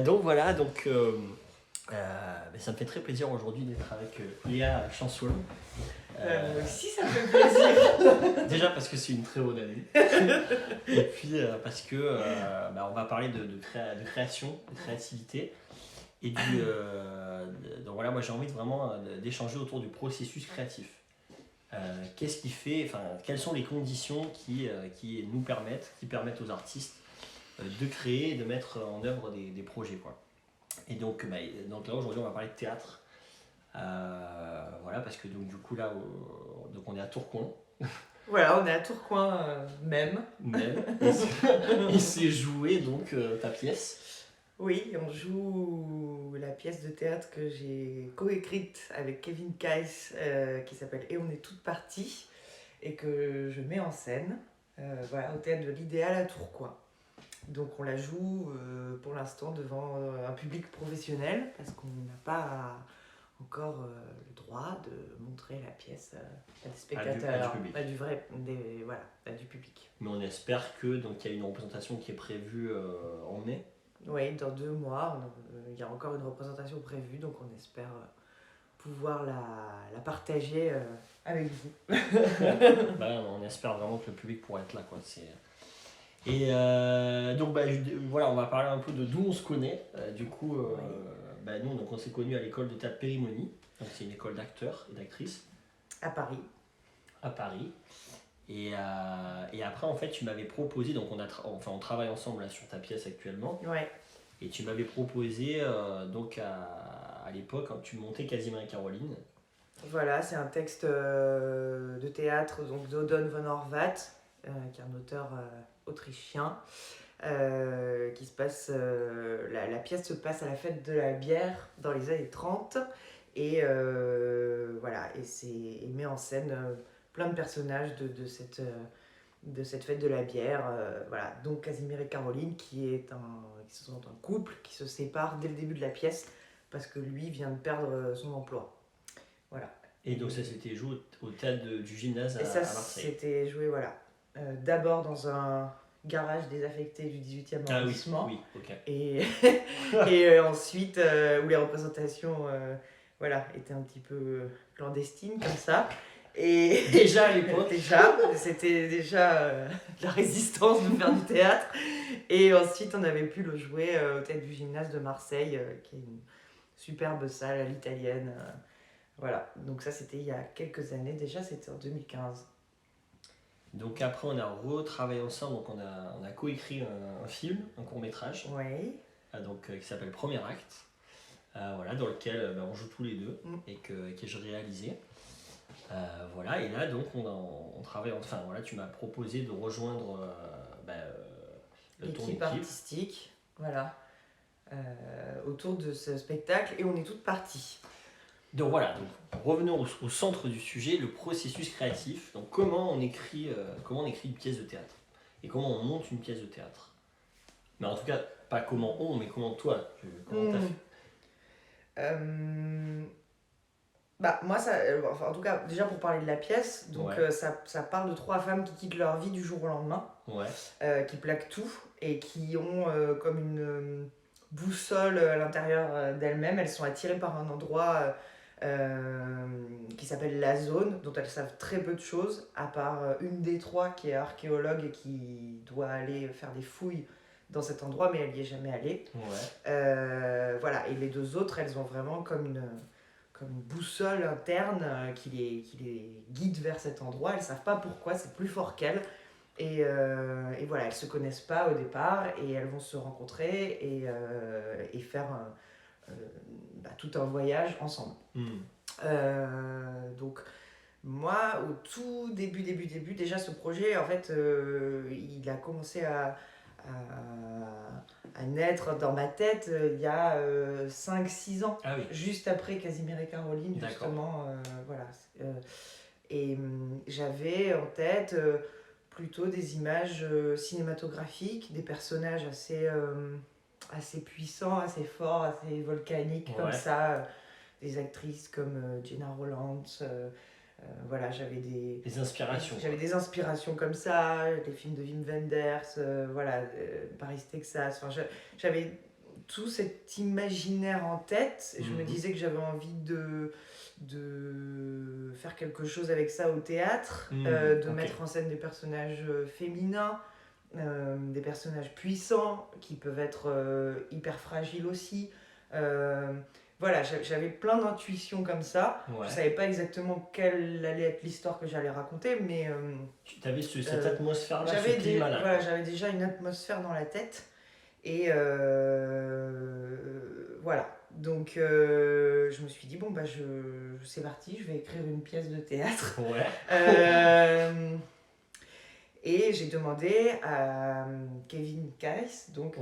Donc voilà, ça me fait très plaisir aujourd'hui d'être avec Léa Chanson. Si ça me fait plaisir. Déjà parce que c'est une très bonne année. Et puis parce que on va parler de création, de créativité. Et donc voilà, moi j'ai envie d'échanger autour du processus créatif. Qu'est-ce qui fait, enfin, quelles sont les conditions qui permettent aux artistes de créer et de mettre en œuvre des projets, quoi. Et donc là aujourd'hui on va parler de théâtre. Voilà, parce que donc du coup là donc on est à Tourcoing. Voilà, on est à Tourcoing même. Il s'est joué donc ta pièce. Oui, on joue la pièce de théâtre que j'ai coécrite avec Kevin Keiss qui s'appelle Et on est toutes parties et que je mets en scène voilà, au théâtre de l'Idéal à Tourcoing. Donc on la joue pour l'instant devant un public professionnel parce qu'on n'a pas encore le droit de montrer la pièce à des spectateurs, du public. Mais on espère que donc il y a une représentation qui est prévue en mai. Oui, dans 2 mois, il y a encore une représentation prévue, donc on espère pouvoir la partager avec vous. On espère vraiment que le public pourra être là, quoi. Et voilà, on va parler un peu de d'où on se connaît. Nous donc, on s'est connus à l'école de théâtre Périmonie. Donc c'est une école d'acteurs et d'actrices. À Paris. À Paris. Et après, en fait, tu m'avais proposé, donc on travaille ensemble là, sur ta pièce actuellement. Ouais. Et tu m'avais proposé, à l'époque, quand tu montais Casimir et Caroline. Voilà, c'est un texte de théâtre donc d'Odon von Horvath, qui est un auteur autrichien. Qui se passe, la pièce se passe à la fête de la bière dans les années 30. Et voilà, il met en scène plein de personnages de cette fête de la bière. Voilà. Donc Casimir et Caroline, qui sont un couple qui se sépare dès le début de la pièce parce que lui vient de perdre son emploi. Voilà. Et donc ça s'était joué au théâtre du gymnase à Marseille. C'était joué, voilà. D'abord dans un garage désaffecté du 18e arrondissement. Oui, ok. Et ensuite, où les représentations étaient un petit peu clandestines comme ça. Et déjà à l'époque. C'était déjà la résistance de faire du théâtre. Et ensuite, on avait pu le jouer au théâtre du gymnase de Marseille, qui est une superbe salle à l'italienne. Voilà, donc ça c'était il y a quelques années déjà, c'était en 2015. Donc après on a retravaillé ensemble, donc on a coécrit un film, un court-métrage. Oui. Qui s'appelle Premier Acte. Voilà, dans lequel on joue tous les deux et que j'ai réalisé. Voilà, et là donc on travaille, enfin voilà, tu m'as proposé de rejoindre l'équipe artistique, voilà, autour de ce spectacle, et on est toutes parties. Donc voilà, revenons au centre du sujet, le processus créatif. Donc comment on écrit une pièce de théâtre et comment on monte une pièce de théâtre. Mais en tout cas, pas comment mais comment toi, comment t'as fait. Moi, en tout cas, déjà pour parler de la pièce, donc ça parle de 3 femmes qui quittent leur vie du jour au lendemain, qui plaquent tout et qui ont comme une boussole à l'intérieur d'elles-mêmes. Elles sont attirées par un endroit qui s'appelle la zone, dont elles savent très peu de choses, à part une des 3 qui est archéologue et qui doit aller faire des fouilles dans cet endroit, mais elle n'y est jamais allée. Voilà, et les 2 autres, elles ont vraiment comme une boussole interne qui les guide vers cet endroit. Elles ne savent pas pourquoi, c'est plus fort qu'elles. Et voilà, elles ne se connaissent pas au départ et elles vont se rencontrer et faire tout un voyage ensemble. Donc moi, au tout début, déjà ce projet, en fait, il a commencé à naître dans ma tête il y a 5-6 ans, juste après Casimir et Caroline, justement. Et j'avais en tête plutôt des images cinématographiques, des personnages assez puissants, assez forts, assez volcaniques, comme ça, des actrices comme Gena Rowlands. Voilà, j'avais des inspirations. J'avais des inspirations comme ça, les films de Wim Wenders, Paris, Texas. Enfin, j'avais tout cet imaginaire en tête. Je me disais que j'avais envie de faire quelque chose avec ça au théâtre, de mettre en scène des personnages féminins, des personnages puissants qui peuvent être hyper fragiles aussi. Voilà, j'avais plein d'intuitions comme ça. Je savais pas exactement quelle allait être l'histoire que j'allais raconter, mais tu avais cette atmosphère-là, j'avais déjà une atmosphère dans la tête. Et voilà. Donc je me suis dit, bon, bah, c'est parti, je vais écrire une pièce de théâtre. Et j'ai demandé à Kevin Kais, donc,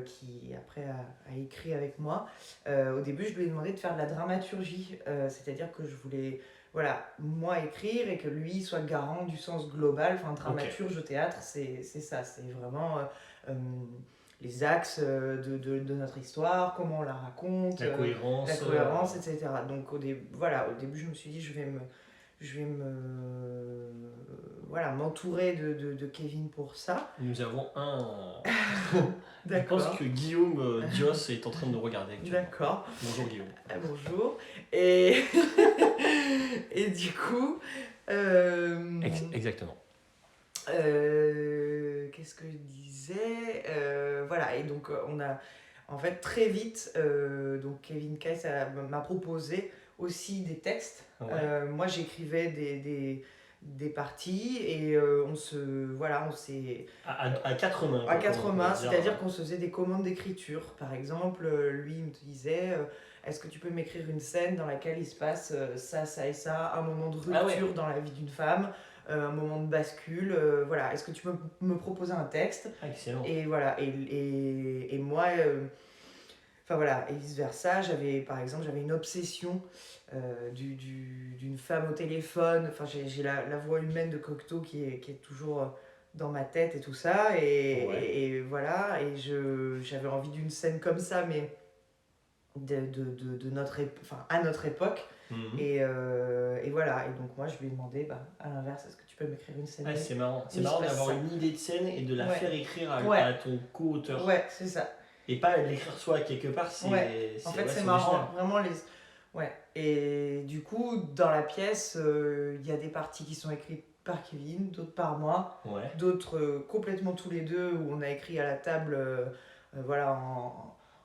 qui après a écrit avec moi. Au début, je lui ai demandé de faire de la dramaturgie, c'est-à-dire que je voulais, voilà, moi écrire et que lui soit garant du sens global. Enfin, dramaturge au théâtre, c'est ça, c'est vraiment les axes de notre histoire, comment on la raconte, la cohérence, etc. Donc au début, je me suis dit, je vais m'entourer de Kevin pour ça. Nous avons un... Je pense que Guillaume Dios est en train de nous regarder actuellement. D'accord. Bonjour Guillaume. Bonjour. Et, et du coup... Exactement. Qu'est-ce que je disais voilà, et donc on a... En fait, très vite, donc Kevin Kais m'a proposé aussi des textes. Moi, j'écrivais des parties et on s'est... À quatre mains. À quatre mains, c'est-à-dire qu'on se faisait des commandes d'écriture. Par exemple, lui, il me disait est-ce que tu peux m'écrire une scène dans laquelle il se passe ça, ça et ça, un moment de rupture dans la vie d'une femme, un moment de bascule, voilà. Est-ce que tu peux me proposer un texte ? Excellent. Et voilà, et moi... Enfin voilà, et vice versa, j'avais une obsession d'une femme au téléphone. Enfin, j'ai la voix humaine de Cocteau qui est toujours dans ma tête et tout ça. Et voilà, et j'avais envie d'une scène comme ça, mais à notre époque. Et voilà, et donc moi je lui ai demandé, à l'inverse, est-ce que tu peux m'écrire une scène ? C'est marrant d'avoir une idée de scène et de la faire écrire à ton co-auteur. Ouais, c'est ça. Et pas l'écrire soi quelque part, en fait, c'est marrant, vraiment et du coup, dans la pièce, il y a des parties qui sont écrites par Kevin, d'autres par moi, d'autres complètement tous les deux, où on a écrit à la table, voilà,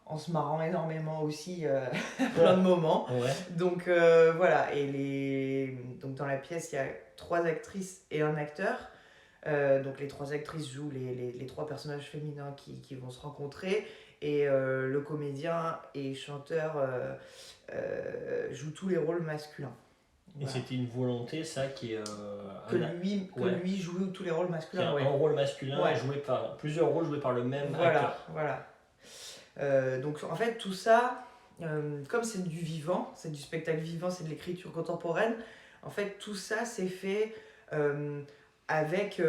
en se marrant énormément aussi, plein de moments. Donc voilà, donc dans la pièce, il y a 3 actrices et un acteur. Donc les 3 actrices jouent les 3 personnages féminins qui vont se rencontrer, et le comédien et chanteur joue tous les rôles masculins. Voilà. Et c'était une volonté, ça, qui est... que lui joue tous les rôles masculins. Un rôle masculin joué par... Plusieurs rôles joués par le même acteur. Voilà. Donc en fait, tout ça, comme c'est du vivant, c'est du spectacle vivant, c'est de l'écriture contemporaine, en fait, tout ça s'est fait... avec,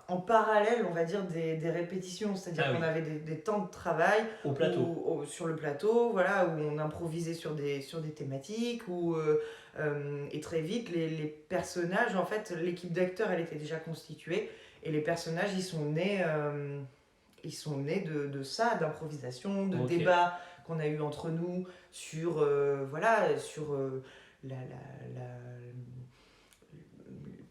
en parallèle, on va dire, des répétitions. C'est-à-dire qu'on avait des temps de travail au plateau. Sur le plateau, voilà, où on improvisait sur des thématiques, et très vite, les personnages, en fait, l'équipe d'acteurs, elle était déjà constituée, et les personnages, ils sont nés de ça, d'improvisation, de débats qu'on a eu entre nous sur,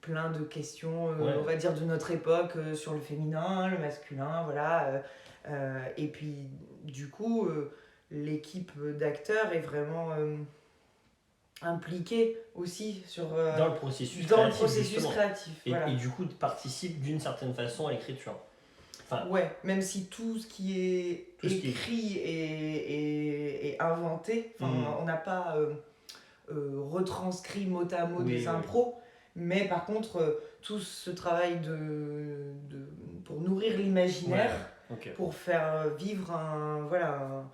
plein de questions, on va dire, de notre époque, sur le féminin, le masculin, voilà. Et puis, du coup, l'équipe d'acteurs est vraiment impliquée aussi dans le processus créatif. Et du coup, participe d'une certaine façon à l'écriture. Même si tout ce qui est écrit est inventé, on n'a pas retranscrit mot à mot des impros. Mais par contre, tout ce travail pour nourrir l'imaginaire, pour faire vivre un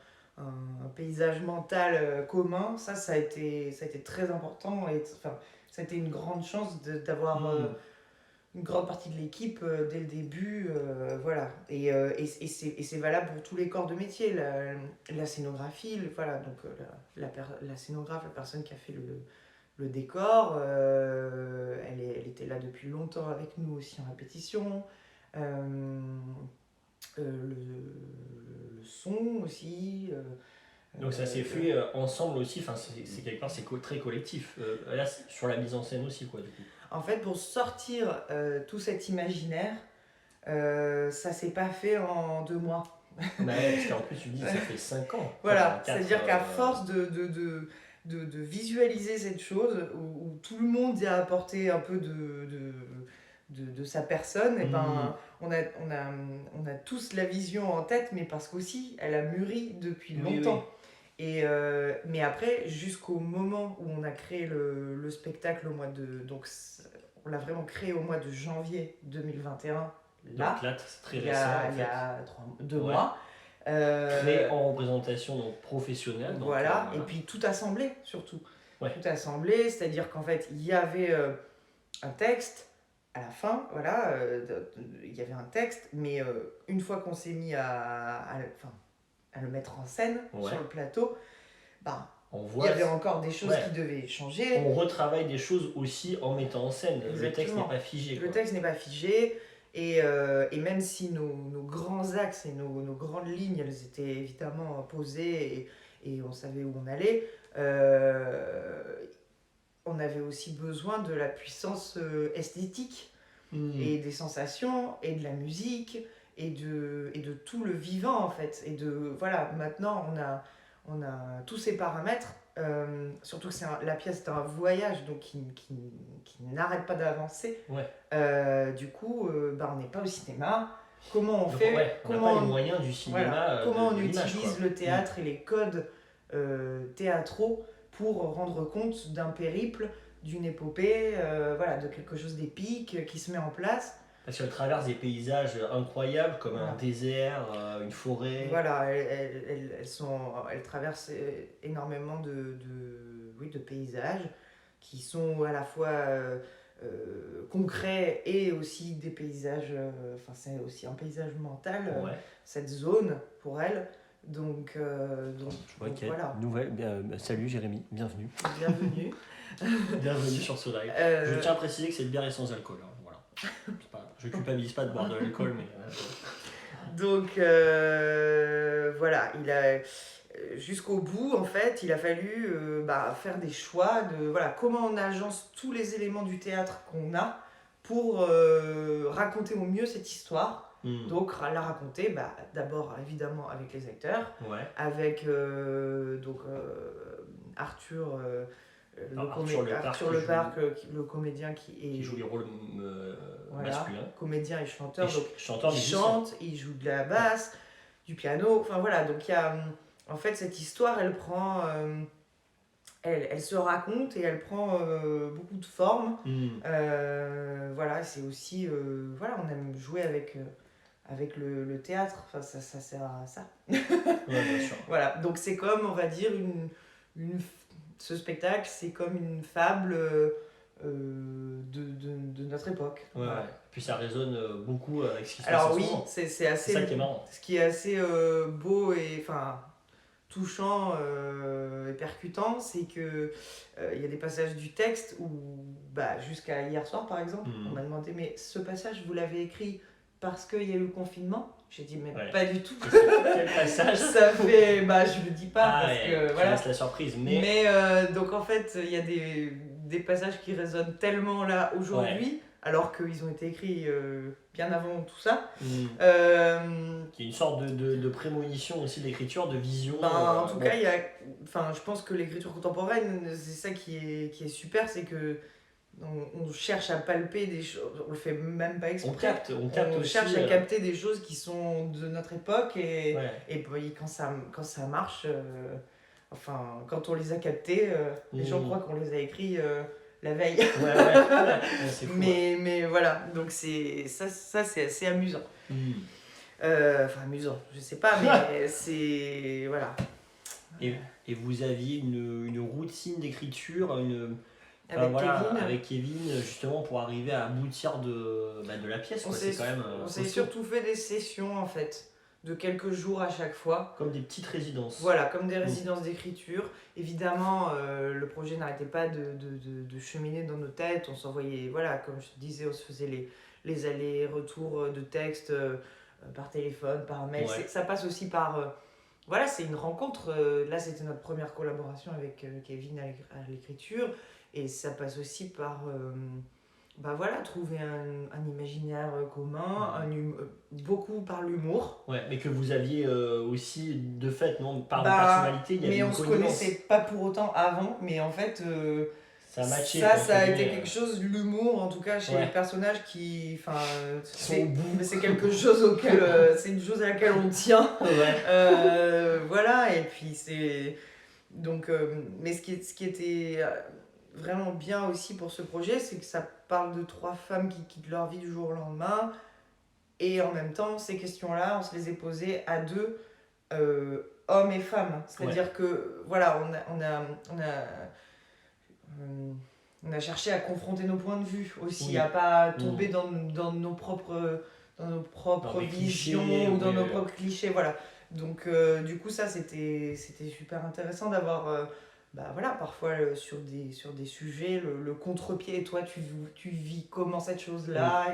paysage mental commun, ça a été très important. Et ça a été une grande chance d'avoir une grande partie de l'équipe dès le début. Voilà. Et c'est valable pour tous les corps de métier. La scénographie, la scénographe, la personne qui a fait le décor, elle était là depuis longtemps avec nous aussi en répétition. le son aussi. Donc ça s'est fait ensemble aussi, enfin c'est quelque part c'est très collectif. Là sur la mise en scène aussi quoi du coup. En fait pour sortir tout cet imaginaire, ça s'est pas fait en 2 mois. Parce qu'en plus tu dis ça fait 5 ans. Voilà, c'est-à-dire qu'à force de visualiser cette chose, où tout le monde y a apporté un peu de sa personne, et ben, on a tous la vision en tête, mais parce qu'aussi elle a mûri depuis longtemps. Oui. Mais après, jusqu'au moment où on a créé le spectacle donc on l'a vraiment créé au mois de janvier 2021. Donc là, c'est très récent. Il y a 2 mois. Créé en représentation donc professionnelle. Donc, voilà, et puis tout assemblé surtout. Ouais. Tout assemblé, c'est-à-dire qu'en fait, il y avait un texte à la fin, voilà, il y avait un texte, mais une fois qu'on s'est mis à le mettre en scène sur le plateau, il y avait encore des choses qui devaient changer. On retravaille des choses aussi en mettant en scène. Exactement. Le texte n'est pas figé. Le texte n'est pas figé. Et même si nos grands axes et nos grandes lignes, elles étaient évidemment posées et on savait où on allait, on avait aussi besoin de la puissance esthétique et des sensations et de la musique et de tout le vivant en fait. Et voilà, maintenant on a tous ces paramètres. Surtout que la pièce est un voyage donc qui n'arrête pas d'avancer. Du coup, on n'est pas au cinéma. Comment on fait on n'a pas les moyens du cinéma. Comment on utilise le théâtre et les codes théâtraux pour rendre compte d'un périple, d'une épopée, de quelque chose d'épique qui se met en place. Parce qu'elle traverse des paysages incroyables comme un désert, une forêt. Voilà, elles traversent énormément de paysages qui sont à la fois concrets et aussi des paysages, c'est aussi un paysage mental, cette zone pour elles. Donc je vois qu'il y a une nouvelle. Salut Jérémy, bienvenue. Bienvenue. Bienvenue sur ce live. Je tiens à préciser que cette bière est sans alcool. Hein, voilà. Je culpabilise pas de boire de l'alcool, mais. Donc voilà, jusqu'au bout, en fait, il a fallu faire des choix de comment on agence tous les éléments du théâtre qu'on a pour raconter au mieux cette histoire. Donc la raconter d'abord évidemment avec les acteurs, avec Arthur le comédien qui joue les rôles masculins. Comédien et chanteur. Donc il chante, il joue de la basse, du piano. Enfin voilà, donc il y a en fait cette histoire, elle prend, elle se raconte et elle prend beaucoup de formes. Voilà, c'est aussi on aime jouer avec le théâtre. Enfin ça sert à ça. Bien sûr. Voilà, donc c'est comme on va dire ce spectacle, c'est comme une fable de notre époque. Voilà. Puis ça résonne beaucoup avec ce qui se passe. Alors oui, c'est assez. C'est ça qui est marrant. Ce qui est assez beau et touchant et percutant, c'est que il y a des passages du texte où, jusqu'à hier soir par exemple, on m'a demandé mais ce passage vous l'avez écrit parce qu'il y a eu le confinement? J'ai dit mais pas du tout. Quel passage? Ça fait, je le dis pas parce que voilà. Laisse la surprise. Mais donc en fait il y a des passages qui résonnent tellement là aujourd'hui, alors qu'ils ont été écrits bien avant tout ça. Il y a une sorte de prémonition aussi d'écriture, de vision. En tout cas, je pense que l'écriture contemporaine, c'est ça qui est super, c'est que on cherche à palper des choses, on le fait même pas exprès. On capte aussi, cherche à capter des choses qui sont de notre époque et puis quand ça marche, quand on les a captés, les gens croient qu'on les a écrits la veille. C'est fou, mais voilà, donc ça c'est assez amusant. Amusant, je sais pas, mais c'est voilà. Et vous aviez une routine d'écriture, avec Kevin, justement pour arriver à aboutir de la pièce. On s'est surtout fait des sessions en fait, de quelques jours à chaque fois. Comme des petites résidences. Voilà, comme des résidences d'écriture. Évidemment, le projet n'arrêtait pas de cheminer dans nos têtes. On s'envoyait, comme je te disais, on se faisait les allers-retours de textes par téléphone, par mail. Ouais. Ça passe aussi par... voilà, c'est une rencontre. Là, c'était notre première collaboration avec Kevin à l'écriture. Et ça passe aussi par... voilà, trouver un imaginaire commun, beaucoup par l'humour. Ouais, mais que vous aviez aussi, de fait, non, par vos personnalités, il y avait mais une on se connivence. connaissait pas pour autant avant, mais en fait, ça a matché. Ça a été quelque chose, l'humour, en tout cas, chez les personnages qui... c'est quelque chose auquel... c'est une chose à laquelle on tient. Voilà, et puis c'est... Donc, mais ce qui était vraiment bien aussi pour ce projet, c'est que ça parle de 3 femmes qui quittent leur vie du jour au lendemain. Et en même temps, ces questions-là, on se les est posées à 2, hommes et femmes. C'est-à-dire que, voilà, on a cherché à confronter nos points de vue aussi, à pas tomber dans nos propres visions clichés, ou dans nos propres clichés, voilà. Donc du coup ça c'était super intéressant d'avoir voilà, parfois sur des sujets le contre-pied, et toi tu vis comment cette chose-là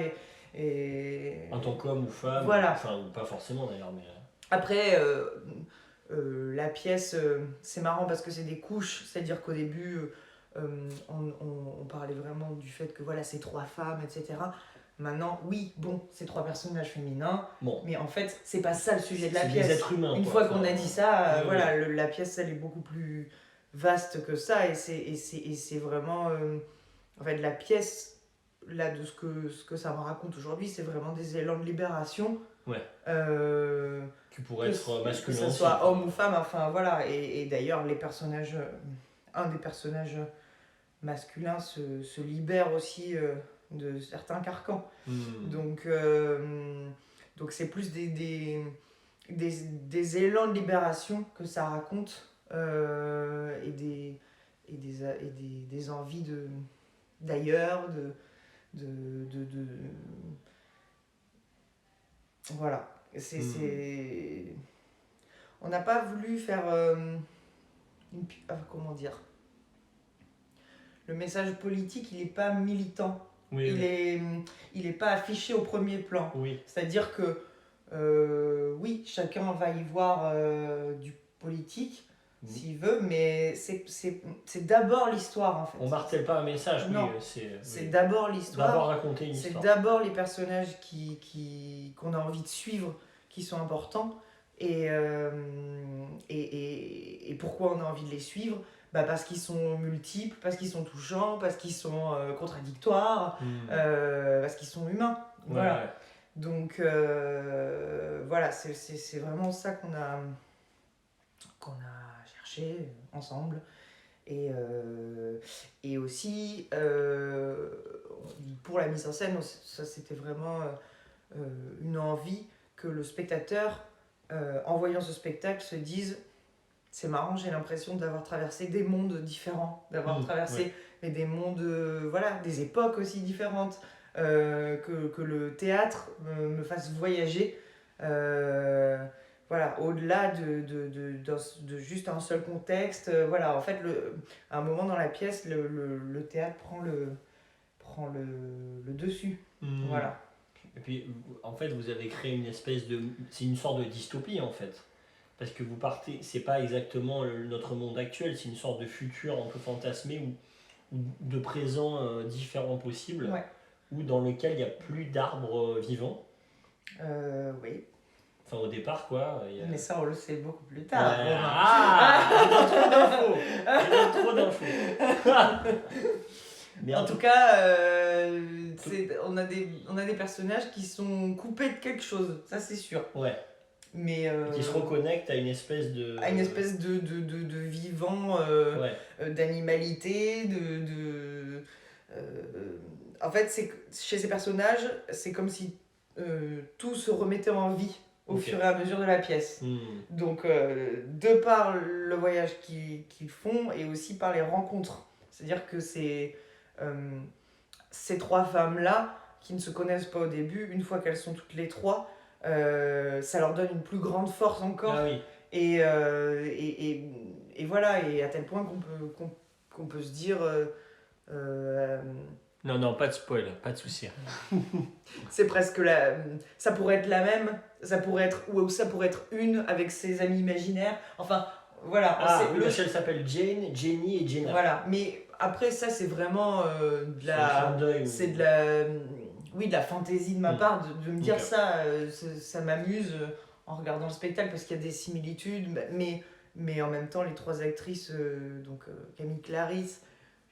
et... En tant qu'homme ou femme, voilà. Enfin ou pas forcément d'ailleurs, mais... Après la pièce, c'est marrant parce que c'est des couches, c'est-à-dire qu'au début on parlait vraiment du fait que voilà, c'est 3 femmes, etc. Maintenant, oui, bon, c'est 3 personnages féminins, mais en fait, c'est pas ça le sujet de la pièce. Des êtres humains. Une fois qu'on a dit ça, voilà, la pièce, elle est beaucoup plus vaste que ça, et c'est vraiment... en fait, la pièce, là, de ce que ça me raconte aujourd'hui, c'est vraiment des élans de libération. Ouais. Qui pourrait être masculin. Que ce soit homme ou femme, enfin, voilà. Et d'ailleurs, les personnages... un des personnages masculins se libère aussi... de certains carcans. Donc c'est plus des élans de libération que ça raconte, et des envies d'ailleurs, voilà. On n'a pas voulu faire comment dire, le message politique, il n'est pas militant. Il est pas affiché au premier plan. C'est-à-dire que oui, chacun va y voir du politique s'il veut, mais c'est d'abord l'histoire en fait. On martèle pas un message. Non, c'est d'abord l'histoire. D'abord raconter une histoire. C'est d'abord les personnages qu'on a envie de suivre qui sont importants, et pourquoi on a envie de les suivre. Parce qu'ils sont multiples, parce qu'ils sont touchants, parce qu'ils sont contradictoires, parce qu'ils sont humains. Voilà. Ouais. Donc voilà, c'est vraiment ça qu'on a cherché ensemble. Et aussi, pour la mise en scène, ça c'était vraiment une envie que le spectateur, en voyant ce spectacle, se dise... C'est marrant, j'ai l'impression d'avoir traversé des mondes différents, d'avoir traversé des mondes, voilà, des époques aussi différentes, que le théâtre me fasse voyager, voilà, au-delà de juste un seul contexte. Voilà, en fait, à un moment dans la pièce, le théâtre prend le dessus. Voilà. Et puis, en fait, vous avez créé une espèce de... C'est une sorte de dystopie, en fait. Parce que vous partez, c'est pas exactement notre monde actuel, c'est une sorte de futur un peu fantasmé ou de présent différents possibles, ou dans lequel il n'y a plus d'arbres vivants. Oui. Enfin, au départ, quoi. Mais ça, on le sait beaucoup plus tard. Il y a trop d'infos. Mais en tout cas, on a des personnages qui sont coupés de quelque chose, ça c'est sûr. Ouais. Mais qui se reconnectent à une espèce de... À une espèce de vivant, d'animalité, en fait, chez ces personnages, c'est comme si tout se remettait en vie au fur et à mesure de la pièce. Donc, de par le voyage qu'ils font, et aussi par les rencontres. C'est-à-dire que c'est ces 3 femmes-là, qui ne se connaissent pas au début, une fois qu'elles sont toutes les 3, ça leur donne une plus grande force encore. Et voilà, et à tel point qu'on peut se dire Non, pas de spoil, pas de souci. C'est presque la... Ça pourrait être la même, ça pourrait être... Ou ça pourrait être une avec ses amis imaginaires. Enfin, voilà. Oui, parce qu'elle s'appelle Jane, Jenny et Jenna. Voilà, mais après ça c'est vraiment de la... C'est de la... Oui, de la fantaisie de ma part de me dire ça, ça m'amuse en regardant le spectacle parce qu'il y a des similitudes, mais en même temps les trois actrices, donc Camille Clarisse,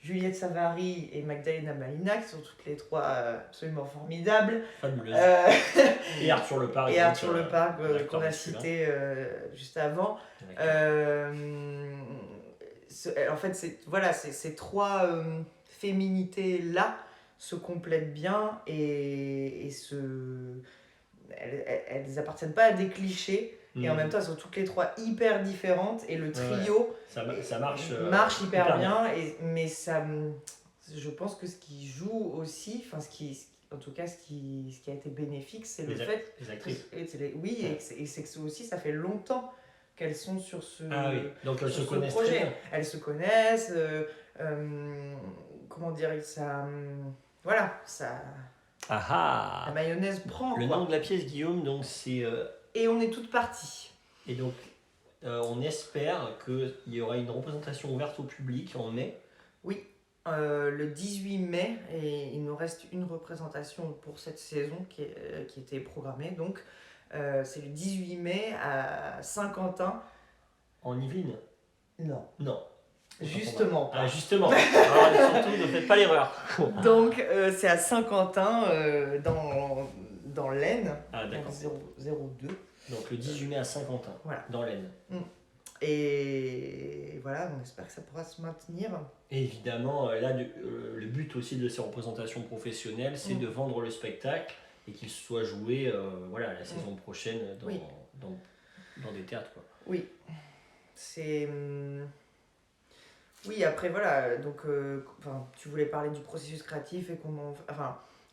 Juliette Savary et Magdalena Malinac sont toutes les trois absolument formidables. Fabuleuses. Et Arthur Lepard. Et Arthur Lepard qu'on a cité juste avant. En fait, ces trois féminités-là se complètent bien et elles appartiennent pas à des clichés. Et en même temps, elles sont toutes les trois hyper différentes. Et le trio ça marche hyper bien. Mais ça, je pense que ce qui joue aussi, en tout cas, ce qui a été bénéfique, c'est le fait... Les actrices. Oui, et c'est que aussi, ça fait longtemps qu'elles sont sur ce, donc elles se connaissent projet. très bien. Elles se connaissent, comment dire, ça... voilà, ça... La mayonnaise prend. Le nom de la pièce, Guillaume, donc c'est... Et on est toutes parties. Et donc, on espère qu'il y aura une représentation ouverte au public en mai. Oui, le 18 mai, et il nous reste une représentation pour cette saison qui était programmée. Donc, c'est le 18 mai à Saint-Quentin. En Yvelines ? Non. Justement pas. Justement. Alors, surtout, ne faites pas l'erreur. Donc, c'est à Saint-Quentin, dans l'Aisne, d'accord. 02. Donc, le 18 mai à Saint-Quentin, dans l'Aisne. Et voilà, on espère que ça pourra se maintenir. Et évidemment, là, le but aussi de ces représentations professionnelles, c'est de vendre le spectacle et qu'il soit joué la saison prochaine dans des théâtres. Quoi. Oui. C'est... Oui, après, voilà, donc tu voulais parler du processus créatif et comment...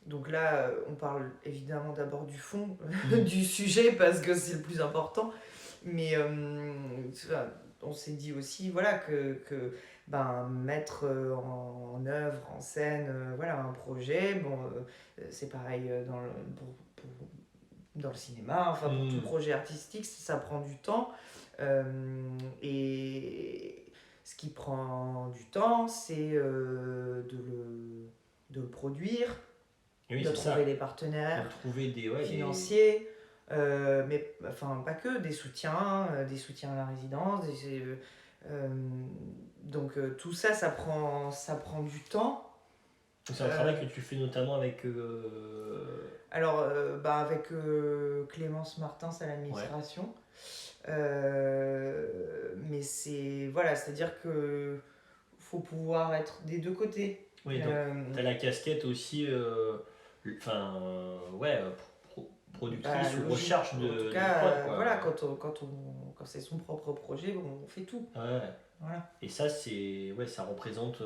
Donc là, on parle évidemment d'abord du fond du sujet parce que c'est le plus important. Mais on s'est dit aussi que mettre en œuvre, en scène, un projet, c'est pareil dans le cinéma, pour tout projet artistique, ça prend du temps. Et ce qui prend du temps, c'est de le produire, de trouver des partenaires financiers. Mais pas que, des soutiens à la résidence, donc tout ça prend du temps. C'est un travail que tu fais notamment avec... avec Clémence Martins à l'administration. Mais c'est-à-dire que faut pouvoir être des deux côtés. Oui, donc t'as la casquette aussi, productrice ou recherche de en tout cas, quand c'est son propre projet, on fait tout. Voilà. Et ça, ça représente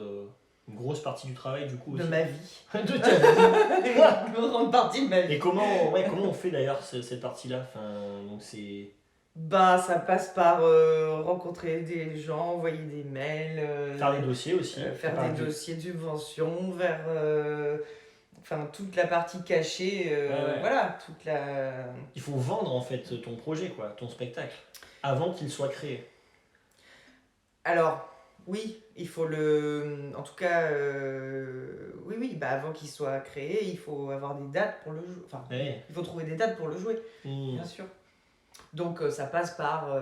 une grosse partie du travail du coup aussi. De ma vie. De ta vie. Une grande partie de ma vie. Et comment on fait d'ailleurs cette partie-là donc c'est... ça passe par rencontrer des gens, envoyer des mails. Faire des dossiers aussi. Faire des dossiers de subvention vers... toute la partie cachée, toute la... Il faut vendre en fait ton projet, ton spectacle, avant qu'il soit créé. Alors, oui, il faut en tout cas, avant qu'il soit créé, il faut avoir des dates pour le jouer. Il faut trouver des dates pour le jouer, bien sûr. Donc ça passe par,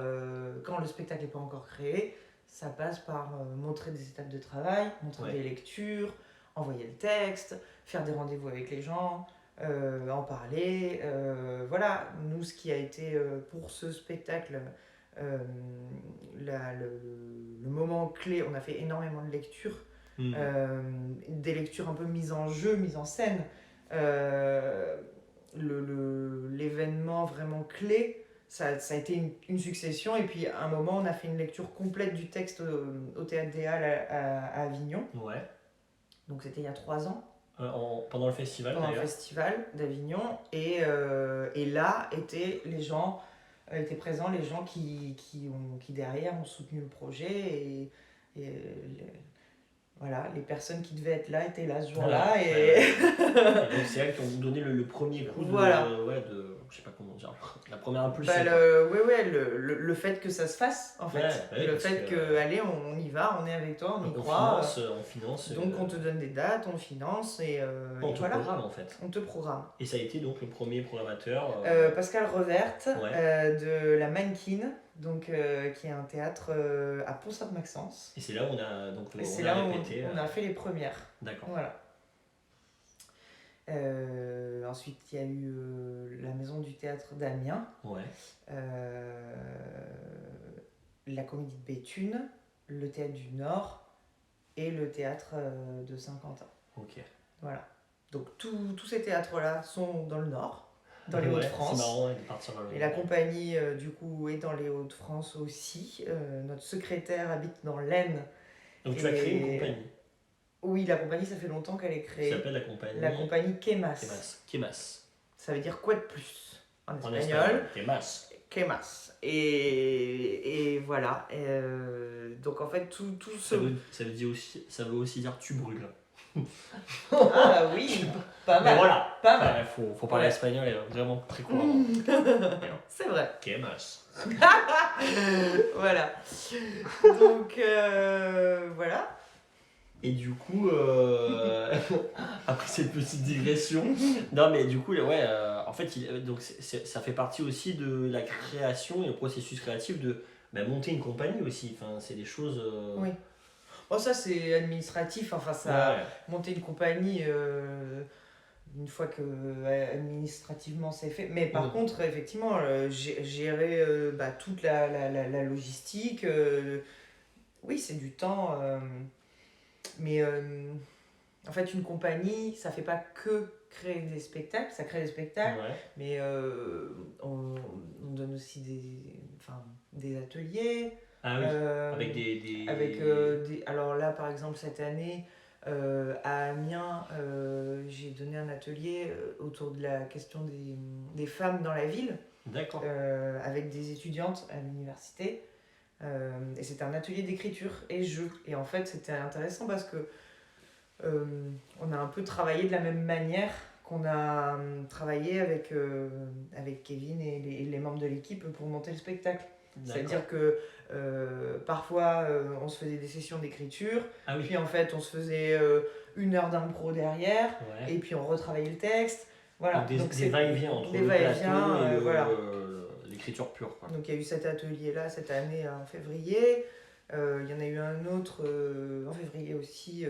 quand le spectacle n'est pas encore créé, ça passe par montrer des étapes de travail, montrer des lectures, envoyer le texte, faire des rendez-vous avec les gens, en parler. Nous, ce qui a été pour ce spectacle, le moment clé, on a fait énormément de lectures, des lectures un peu mises en jeu, mises en scène. L'événement vraiment clé, ça a été une succession, et puis à un moment on a fait une lecture complète du texte au Théâtre des Halles à Avignon. Donc c'était il y a 3 ans. Pendant le festival Pendant le festival d'Avignon, et là étaient présents les gens qui derrière ont soutenu le projet, et voilà, les personnes qui devaient être là étaient là ce jour-là. Voilà, et donc c'est elles qui ont donné le premier coup je sais pas comment dire, la première impulsion. Le fait que ça se fasse, en fait. Le fait que, allez, on y va, on est avec toi, on y croit. On finance. Donc on te donne des dates, on finance et on te programme en fait. On te programme. Et ça a été donc le premier programmateur Pascal Reverte, de la Mannequin, donc, qui est un théâtre à Pont-Sainte-Maxence. Et c'est là où on a, donc, on a fait les premières. D'accord. Voilà. Ensuite, il y a eu la Maison du Théâtre d'Amiens, la Comédie de Béthune, le Théâtre du Nord et le Théâtre de Saint-Quentin. Ok. Voilà. Donc tous ces théâtres-là sont dans le Nord, dans les Hauts-de-France. C'est marrant, il est parti dans le Nord. Et la compagnie, du coup, est dans les Hauts-de-France aussi. Notre secrétaire habite dans l'Aisne. Donc tu as créé une compagnie? Oui, la compagnie, ça fait longtemps qu'elle est créée. Ça s'appelle la compagnie? La compagnie Quemas. Quemas. Ça veut dire quoi de plus en espagnol? Quemas. Quemas. Et voilà. Donc en fait, tout ce... Ça veut aussi dire tu brûles. Ah oui, pas mal. Mais voilà, pas mal. Faut parler espagnol, vraiment très couramment. C'est vrai. Quemas. Voilà. Donc voilà. Et du coup, après cette petite digression, non mais du coup, en fait, donc ça fait partie aussi de la création et le processus créatif de monter une compagnie aussi. Enfin, c'est des choses. Oui. Bon, ça c'est administratif. Enfin, monter une compagnie. Une fois que administrativement c'est fait. Mais par contre, effectivement, gérer toute la logistique, oui, c'est du temps. Mais en fait, une compagnie, ça fait pas que créer des spectacles, ça crée des spectacles, mais on donne aussi des ateliers. Ah oui, avec alors là, par exemple, cette année, à Amiens, j'ai donné un atelier autour de la question des femmes dans la ville. D'accord. Avec des étudiantes à l'université. Et c'était un atelier d'écriture et jeu. Et en fait, c'était intéressant parce que on a un peu travaillé de la même manière qu'on a travaillé avec Kevin et les membres de l'équipe pour monter le spectacle. C'est-à-dire que parfois on se faisait des sessions d'écriture, puis en fait on se faisait 1 heure d'impro derrière, et puis on retravaillait le texte. Voilà. Donc des va-et-vient entre le plateau et l'écriture pure, quoi. Donc il y a eu cet atelier-là cette année en février. Il y en a eu un autre en février aussi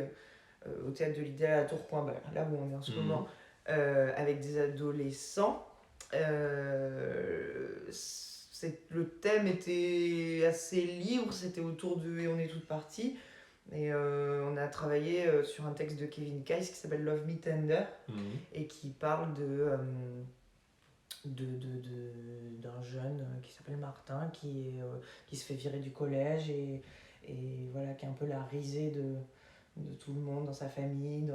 au Théâtre de l'Idéal à Tourcoing, là où on est en ce moment, avec des adolescents. Le thème était assez libre, c'était autour de « Et on est toutes parties ». Et on a travaillé sur un texte de Kevin Kais qui s'appelle Love Me Tender et qui parle d'un jeune qui s'appelle Martin qui se fait virer du collège et voilà, qui est un peu la risée de tout le monde dans sa famille,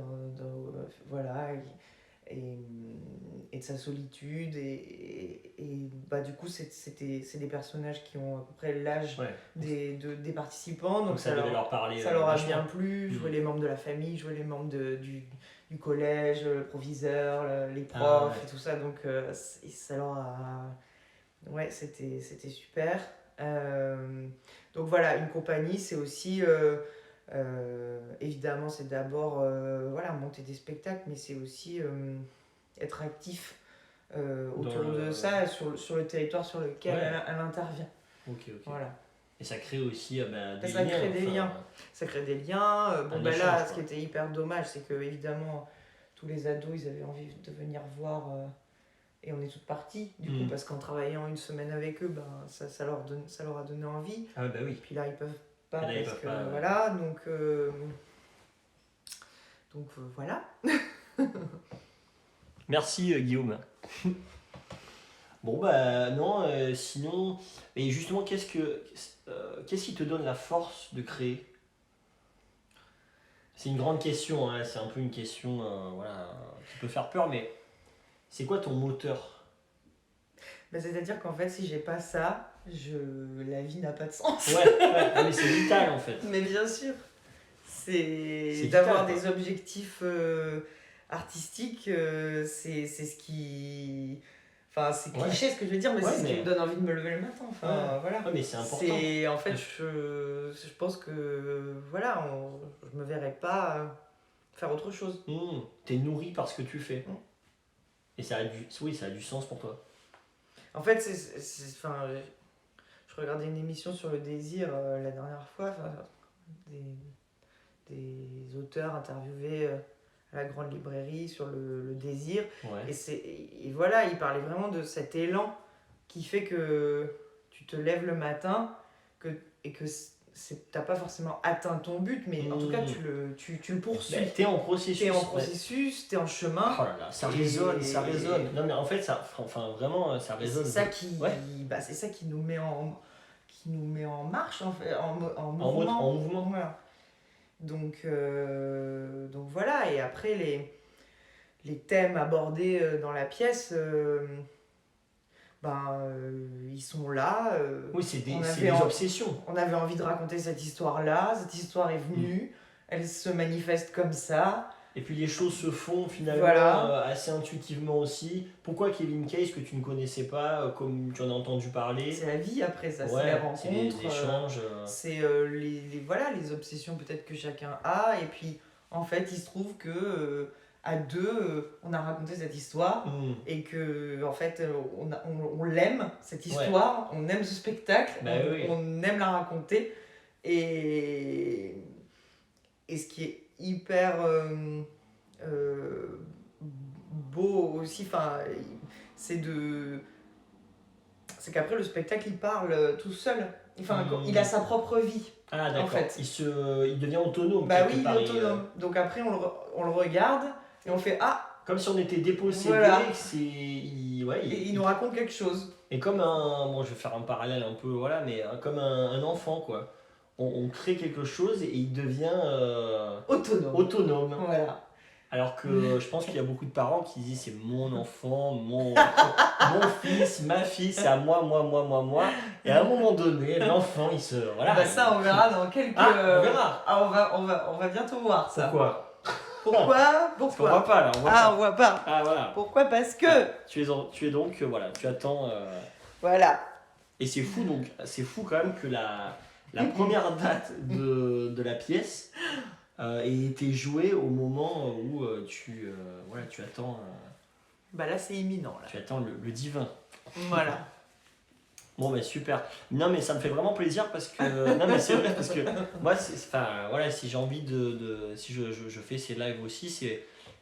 voilà, et de sa solitude et du coup c'est des personnages qui ont à peu près l'âge des participants, donc ça leur parler, ça leur a bien plu. Jouer les membres de la famille, jouer les membres du collège, le proviseur, les profs et tout ça, donc ça leur a... Ouais, c'était super. Donc voilà, une compagnie, c'est aussi... évidemment, c'est d'abord monter des spectacles, mais c'est aussi être actif autour de ça, sur le territoire sur lequel elle intervient. Ok. Voilà. Et ça crée aussi des ça liens. Crée des liens. Ça crée des liens. Là, ce qui était hyper dommage, c'est que évidemment, tous les ados, ils avaient envie de venir voir... Et on est toutes parties, du coup, parce qu'en travaillant 1 semaine avec eux, ça leur a donné envie. Ah bah oui. Puis là, ils peuvent pas, là, parce que voilà, donc voilà. Merci Guillaume. Bon non, sinon, mais justement, qu'est-ce qui te donne la force de créer? C'est une grande question, hein, c'est un peu une question qui peut faire peur, mais c'est quoi ton moteur? C'est-à-dire qu'en fait, si j'ai pas ça, la vie n'a pas de sens. Ouais, mais c'est vital en fait. Mais bien sûr, c'est d'avoir des objectifs artistiques, c'est ce qui... Enfin, c'est cliché ce que je veux dire, mais c'est ce qui me donne envie de me lever le matin. Enfin, voilà. Ouais, mais c'est important. En fait, je pense que voilà, je me verrais pas faire autre chose. T'es nourri par ce que tu fais. Et ça a du sens pour toi. En fait, enfin, je regardais une émission sur le désir la dernière fois, des auteurs interviewés à la grande librairie sur le désir. Et voilà, ils parlaient vraiment de cet élan qui fait que tu te lèves le matin et que t'as pas forcément atteint ton but, mais en tout cas tu le poursuis. T'es en processus. T'es en chemin. Oh là là, ça résonne. Non mais en fait, vraiment, ça résonne. C'est ça qui nous met en marche, en fait, en mouvement. En mouvement. Voilà. Donc voilà, et après les thèmes abordés dans la pièce, ils sont là. Oui, c'est des obsessions. On avait envie de raconter cette histoire-là, cette histoire est venue, elle se manifeste comme ça. Et puis les choses se font finalement assez intuitivement aussi. Pourquoi Kevin Case que tu ne connaissais pas, comme tu en as entendu parler? C'est la vie après ça, c'est les rencontres. C'est les échanges. C'est les obsessions peut-être que chacun a. Et puis en fait il se trouve que à deux on a raconté cette histoire et que en fait on l'aime cette histoire, on aime ce spectacle, on aime la raconter. Et ce qui est hyper beau aussi, c'est qu'après le spectacle il parle tout seul, il a sa propre vie. Ah d'accord, en fait. Il devient autonome. Bah oui, il est autonome. Donc après on le regarde et on fait comme si on était dépossédé, et il nous raconte quelque chose. Et comme je vais faire un parallèle un peu, mais comme un enfant quoi. On crée quelque chose et il devient autonome. Voilà. Alors que je pense qu'il y a beaucoup de parents qui disent c'est mon enfant, mon fils, ma fille, c'est à moi. Et à un moment donné, l'enfant il se ça on verra dans quelques. On verra. On va bientôt voir ça. Pourquoi Parce qu'on voit pas là. On voit pas. Ah voilà. Pourquoi? Parce que tu es donc tu attends. Voilà. Et c'est fou quand même que la première date de la pièce ait été jouée au moment où tu attends. Là c'est imminent là. Tu attends le divin. Voilà. Bon super. Non mais ça me fait vraiment plaisir parce que non mais c'est vrai parce que moi si j'ai envie si je fais ces lives aussi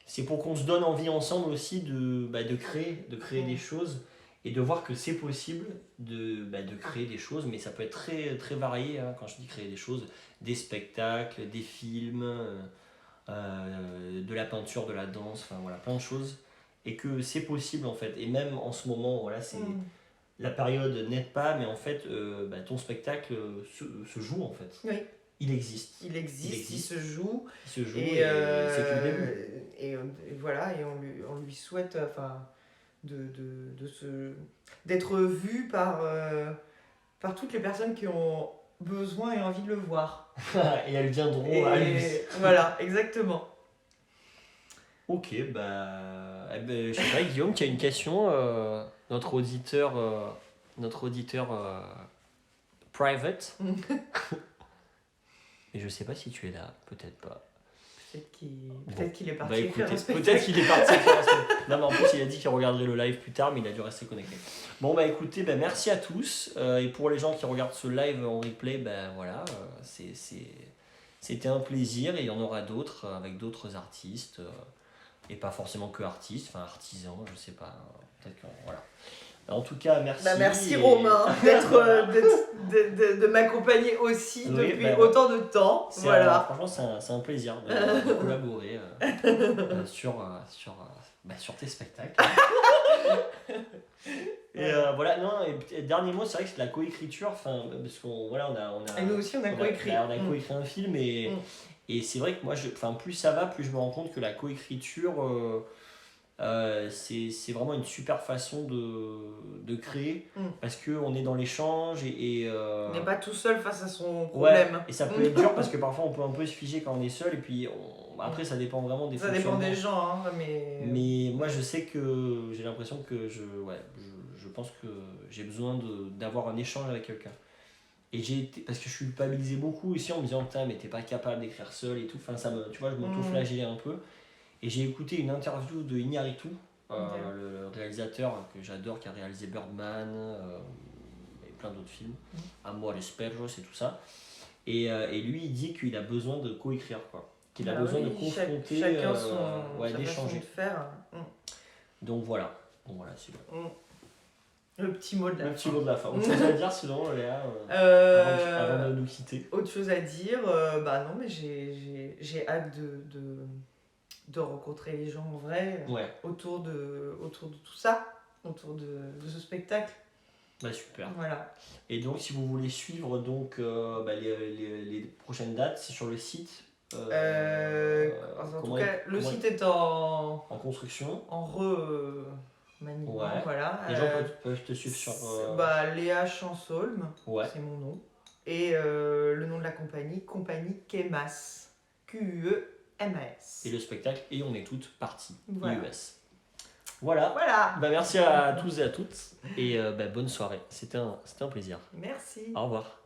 c'est pour qu'on se donne envie ensemble aussi de créer des choses. Et de voir que c'est possible de créer des choses, mais ça peut être très, très varié quand je dis créer des choses, des spectacles, des films, de la peinture, de la danse, plein de choses. Et que c'est possible en fait. Et même en ce moment, la période n'aide pas, mais en fait, ton spectacle se joue en fait. Oui. Il existe. Il se joue. Et c'est que le début. Et voilà, et on lui souhaite... d'être vu par toutes les personnes qui ont besoin et envie de le voir. Et elles viendront à lui. Voilà, exactement. Ok, je sais pas, Guillaume, tu as une question, notre auditeur private. Et je sais pas si tu es là, peut-être pas. Peut-être qu'il est parti faire un spectacle. Peut-être qu'il est parti faire un spectacle. Non mais en plus il a dit qu'il regarderait le live plus tard, mais il a dû rester connecté. Bon écoutez, merci à tous. Et pour les gens qui regardent ce live en replay, c'était un plaisir et il y en aura d'autres avec d'autres artistes. Et pas forcément que artistes, artisans, je sais pas. Peut-être que voilà. En tout cas, merci. Merci Romain de m'accompagner aussi depuis autant de temps. Franchement, c'est un plaisir de collaborer sur tes spectacles. Et dernier mot, c'est vrai que c'est de la coécriture, parce qu'on et nous aussi on a coécrit. On a coécrit un film et c'est vrai que moi, plus ça va, plus je me rends compte que la coécriture, c'est vraiment une super façon de créer parce qu'on est dans l'échange on n'est pas tout seul face à son problème. Ouais, et ça peut être dur parce que parfois on peut un peu se figer quand on est seul et puis après ça dépend vraiment des fonctionnements. Ça dépend des gens, hein, mais moi je sais que j'ai l'impression que je pense que j'ai besoin d'avoir un échange avec quelqu'un. Et parce que je suis culpabilisé beaucoup ici en me disant putain mais t'es pas capable d'écrire seul et tout, enfin tu vois je m'auto-flagellais un peu. Et j'ai écouté une interview de Iñárritu, le réalisateur que j'adore, qui a réalisé Birdman et plein d'autres films, Amor es Perros et tout ça. Et lui, il dit qu'il a besoin de coécrire, quoi. Qu'il a besoin de confronter, chacun d'échanger. De faire. Donc voilà. Bon, voilà, c'est bon. Le petit mot de la fin. Le petit mot de la fin. Autre chose à dire sinon, Léa, avant de nous quitter? Autre chose à dire, bah non, mais j'ai hâte de rencontrer les gens en vrai autour de tout ça, autour de ce spectacle. Bah super. Voilà. Et donc si vous voulez suivre donc, les prochaines dates, c'est sur le site. En tout cas, le site est en construction. En maniement, voilà. Les gens peuvent te suivre sur... Léa Chansolme, c'est mon nom. Et le nom de la compagnie Quemas. Q-U-E-M-A-S. Et le spectacle, et on est toutes parties. Voilà. IES. Voilà. Merci à tous et à toutes. Et bonne soirée. C'était un plaisir. Merci. Au revoir.